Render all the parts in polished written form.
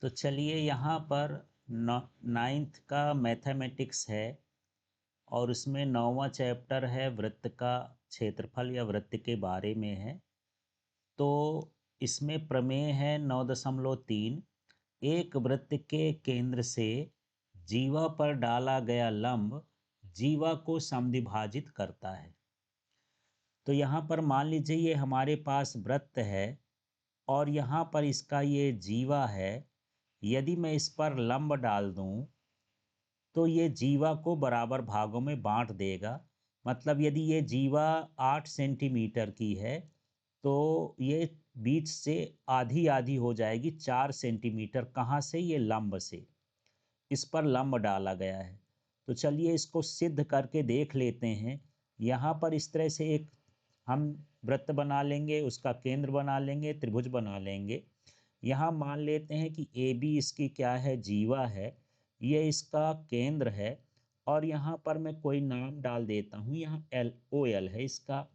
तो चलिए यहाँ पर नाइन्थ का मैथमेटिक्स है और उसमें 9वां चैप्टर है वृत्त का क्षेत्रफल या वृत्त के बारे में है। तो इसमें प्रमेय है 9.3। एक वृत्त के केंद्र से जीवा पर डाला गया लंब जीवा को समद्विभाजित करता है। तो यहाँ पर मान लीजिए ये हमारे पास वृत्त है और यहाँ पर इसका ये जीवा है। यदि मैं इस पर लंब डाल दूं तो ये जीवा को बराबर भागों में बांट देगा। मतलब यदि ये जीवा 8 सेंटीमीटर की है तो ये बीच से आधी आधी हो जाएगी 4 सेंटीमीटर। कहाँ से? ये लंब से। इस पर लंब डाला गया है। तो चलिए इसको सिद्ध करके देख लेते हैं। यहाँ पर इस तरह से एक हम वृत्त बना लेंगे, उसका केंद्र बना लेंगे, त्रिभुज बना लेंगे। यहाँ मान लेते हैं कि ए बी इसकी क्या है? जीवा है। ये इसका केंद्र है और यहाँ पर मैं कोई नाम डाल देता हूँ। यहाँ एल ओ एल है, इसका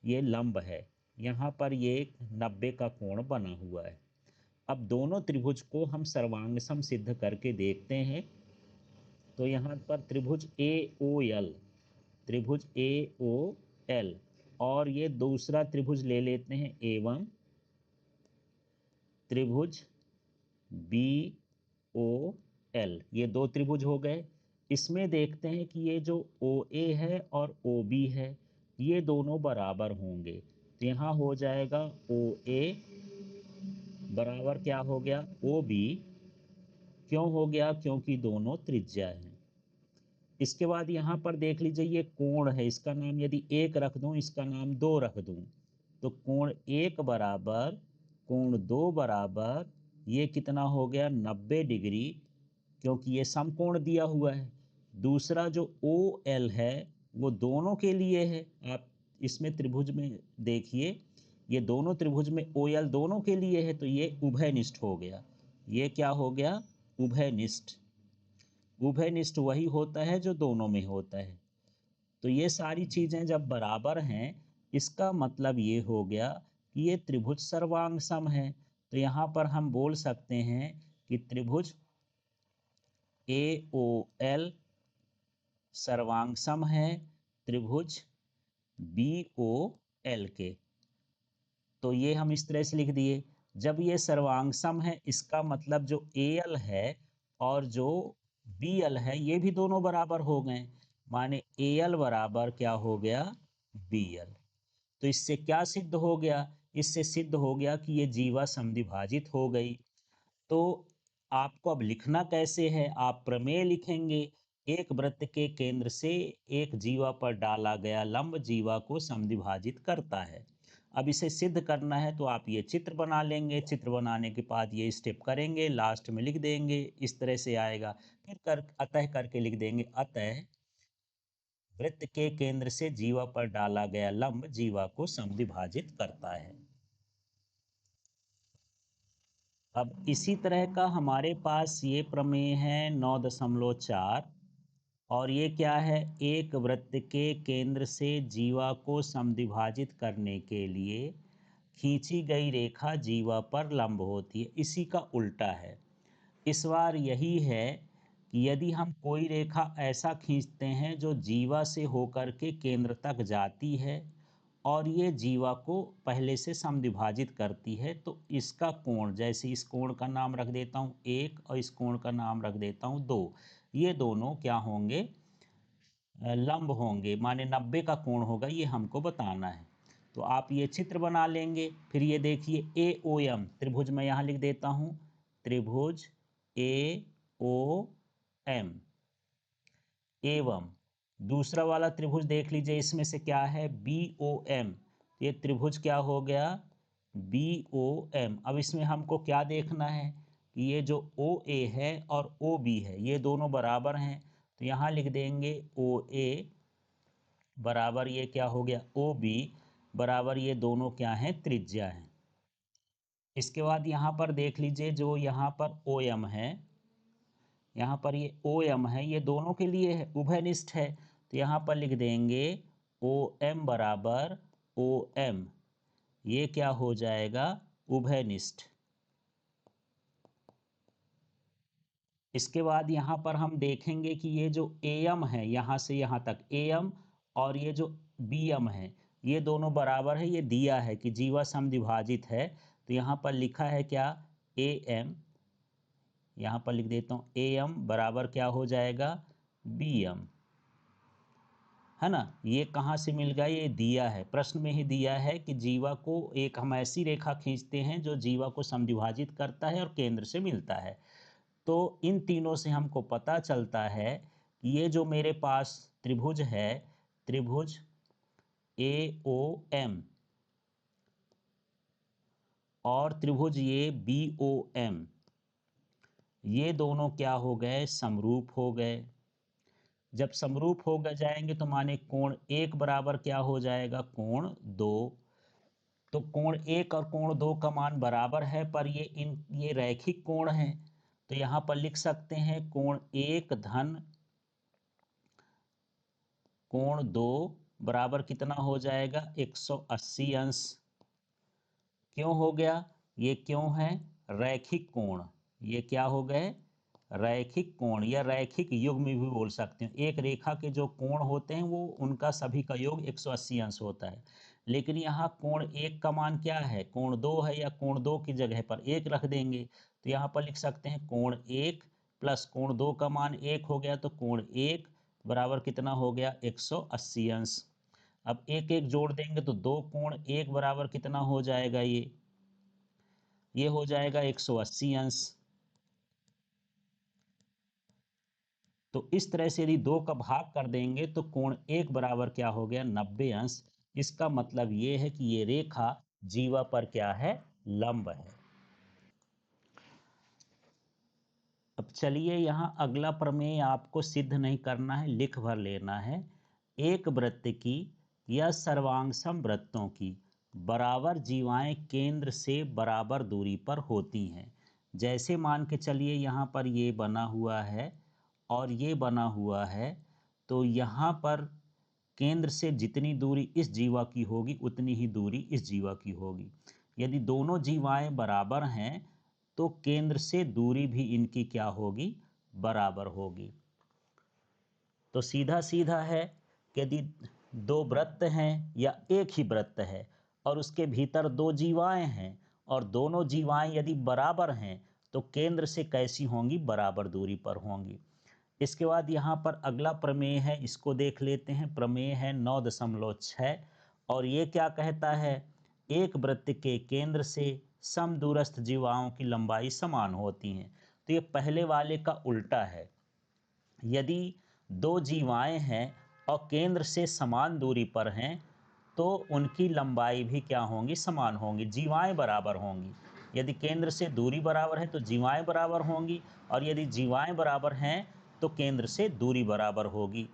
ये लंब है। यहाँ पर ये 90 का कोण बना हुआ है। अब दोनों त्रिभुज को हम सर्वांग सम सिद्ध करके देखते हैं। तो यहाँ पर त्रिभुज ए ओ एल, त्रिभुज ए ओ एल और ये दूसरा त्रिभुज ले लेते हैं एवं त्रिभुज बी ओ एल। ये दो त्रिभुज हो गए। इसमें देखते हैं कि ये जो ओ ए है और ओ बी है ये दोनों बराबर होंगे। तो यहाँ हो जाएगा ओ ए बराबर क्या हो गया? O B. क्यों हो गया? क्योंकि दोनों त्रिज्या हैं। इसके बाद यहाँ पर देख लीजिए ये कोण है, इसका नाम यदि एक रख दूं, इसका नाम दो रख दूं, तो कोण एक बराबर कोण दो बराबर ये कितना हो गया? 90 डिग्री, क्योंकि ये समकोण दिया हुआ है। दूसरा जो ओ एल है वो दोनों के लिए है। आप इसमें त्रिभुज में देखिए, ये दोनों त्रिभुज में ओ एल दोनों के लिए है, तो ये उभयनिष्ठ हो गया। ये क्या हो गया? उभयनिष्ठ। उभयनिष्ठ वही होता है जो दोनों में होता है। तो ये सारी चीजें जब बराबर हैं, इसका मतलब ये हो गया कि ये त्रिभुज सर्वांग सम है। तो यहाँ पर हम बोल सकते हैं कि त्रिभुज ए ओ एल सर्वांग सम है त्रिभुज बी ओ एल के। तो ये हम इस तरह से लिख दिए। जब ये सर्वांग सम है, इसका मतलब जो ए एल है और जो बी एल है ये भी दोनों बराबर हो गए। माने ए एल बराबर क्या हो गया? B L. तो इससे क्या सिद्ध हो गया? इससे सिद्ध हो गया कि ये जीवा समद्विभाजित हो गई। तो आपको अब लिखना कैसे है? आप प्रमेय लिखेंगे। एक वृत्त के केंद्र से एक जीवा पर डाला गया लंब जीवा को समद्विभाजित करता है। अब इसे सिद्ध करना है तो आप ये चित्र बना लेंगे। चित्र बनाने के बाद ये स्टेप करेंगे, लास्ट में लिख देंगे। इस तरह से आएगा। फिर अतः करके लिख देंगे, अतः वृत्त के केंद्र से जीवा पर डाला गया लंब जीवा को समद्विभाजित करता है। अब इसी तरह का हमारे पास ये प्रमेय है 9.4। और ये क्या है? एक वृत्त के केंद्र से जीवा को समद्विभाजित करने के लिए खींची गई रेखा जीवा पर लंब होती है। इसी का उल्टा है। इस बार यही है कि यदि हम कोई रेखा ऐसा खींचते हैं जो जीवा से होकर के केंद्र तक जाती है और ये जीवा को पहले से समद्विभाजित करती है, तो इसका कोण, जैसे इस कोण का नाम रख देता हूँ 1 और इस कोण का नाम रख देता हूँ 2, ये दोनों क्या होंगे? लंब होंगे। माने 90 का कोण होगा, ये हमको बताना है। तो आप ये चित्र बना लेंगे। फिर ये देखिए ए ओ एम त्रिभुज मैं यहाँ लिख देता हूँ, त्रिभुज ए ओ एम एवं दूसरा वाला त्रिभुज देख लीजिए, इसमें से क्या है? B O M. ये त्रिभुज क्या हो गया? B O M. अब इसमें हमको क्या देखना है कि ये जो ओ ए है और ओ बी है ये दोनों बराबर हैं। तो यहाँ लिख देंगे ओ ए बराबर ये क्या हो गया? ओ बी बराबर ये दोनों क्या हैं? त्रिज्या हैं। इसके बाद यहाँ पर देख लीजिए, जो यहाँ पर ओ एम है, यहाँ पर ये ओ एम है, ये दोनों के लिए है, उभयनिष्ठ है। तो यहाँ पर लिख देंगे ओ एम बराबर ओ एम। ये क्या हो जाएगा? उभयनिष्ठ। इसके बाद यहाँ पर हम देखेंगे कि ये जो AM है यहाँ से यहाँ तक AM और ये जो BM है ये दोनों बराबर है। ये दिया है कि जीवा समद्विभाजित है, तो यहाँ पर लिखा है क्या AM, यहाँ पर लिख देता हूँ AM बराबर क्या हो जाएगा BM, है ना। ये कहाँ से मिल गया, ये दिया है, प्रश्न में ही दिया है कि जीवा को एक हम ऐसी रेखा खींचते हैं जो जीवा को समद्विभाजित करता है और केंद्र से मिलता है। तो इन तीनों से हमको पता चलता है कि ये जो मेरे पास त्रिभुज है, त्रिभुज AOM और त्रिभुज ये BOM, ये दोनों क्या हो गए, समरूप हो गए। जब समरूप हो गए जाएंगे तो माने कोण एक बराबर क्या हो जाएगा, कोण दो। तो कोण एक और कोण दो का मान बराबर है, पर ये रैखिक कोण है, तो यहाँ पर लिख सकते हैं कोण एक धन कोण दो बराबर कितना हो जाएगा 180 अंश। क्यों हो गया, ये क्यों है, रैखिक कोण, ये क्या हो गए, रैखिक कोण या रैखिक युग्म भी बोल सकते हैं। एक रेखा के जो कोण होते हैं वो उनका सभी का योग 180 अंश होता है। लेकिन यहाँ कोण एक का मान क्या है, कोण दो है, या कोण दो की जगह पर एक रख देंगे तो यहाँ पर लिख सकते हैं कोण एक प्लस कोण दो का मान एक हो गया, तो कोण एक बराबर कितना हो गया 180 अंश। अब एक एक जोड़ देंगे तो दो कोण एक बराबर कितना हो जाएगा, ये हो जाएगा 180 अंश। तो इस तरह से यदि दो का भाग कर देंगे तो कोण एक बराबर क्या हो गया 90 अंश। इसका मतलब ये है कि ये रेखा जीवा पर क्या है, लंब है। अब चलिए यहाँ अगला प्रमेय आपको सिद्ध नहीं करना है, लिख भर लेना है। एक वृत्त की या सर्वांगसम वृत्तों की बराबर जीवाएं केंद्र से बराबर दूरी पर होती हैं। जैसे मान के चलिए यहाँ पर ये बना हुआ है और ये बना हुआ है, तो यहाँ पर केंद्र से जितनी दूरी इस जीवा की होगी उतनी ही दूरी इस जीवा की होगी। यदि दोनों जीवाएं बराबर हैं तो केंद्र से दूरी भी इनकी क्या होगी, बराबर होगी। तो सीधा सीधा है कि यदि दो वृत्त हैं या एक ही वृत्त है और उसके भीतर दो जीवाएं हैं और दोनों जीवाएं यदि बराबर हैं तो केंद्र से कैसी होंगी, बराबर दूरी पर होंगी। इसके बाद यहाँ पर अगला प्रमेय है, इसको देख लेते हैं। प्रमेय है 9.6 और ये क्या कहता है, एक वृत्त के केंद्र से समदूरस्थ जीवाओं की लंबाई समान होती है। तो ये पहले वाले का उल्टा है। यदि दो जीवाएं हैं और केंद्र से समान दूरी पर हैं तो उनकी लंबाई भी क्या होंगी, समान होंगी, जीवाएं बराबर होंगी। यदि केंद्र से दूरी बराबर है तो जीवाएं बराबर होंगी और यदि जीवाएं बराबर हैं तो केंद्र से दूरी बराबर होगी।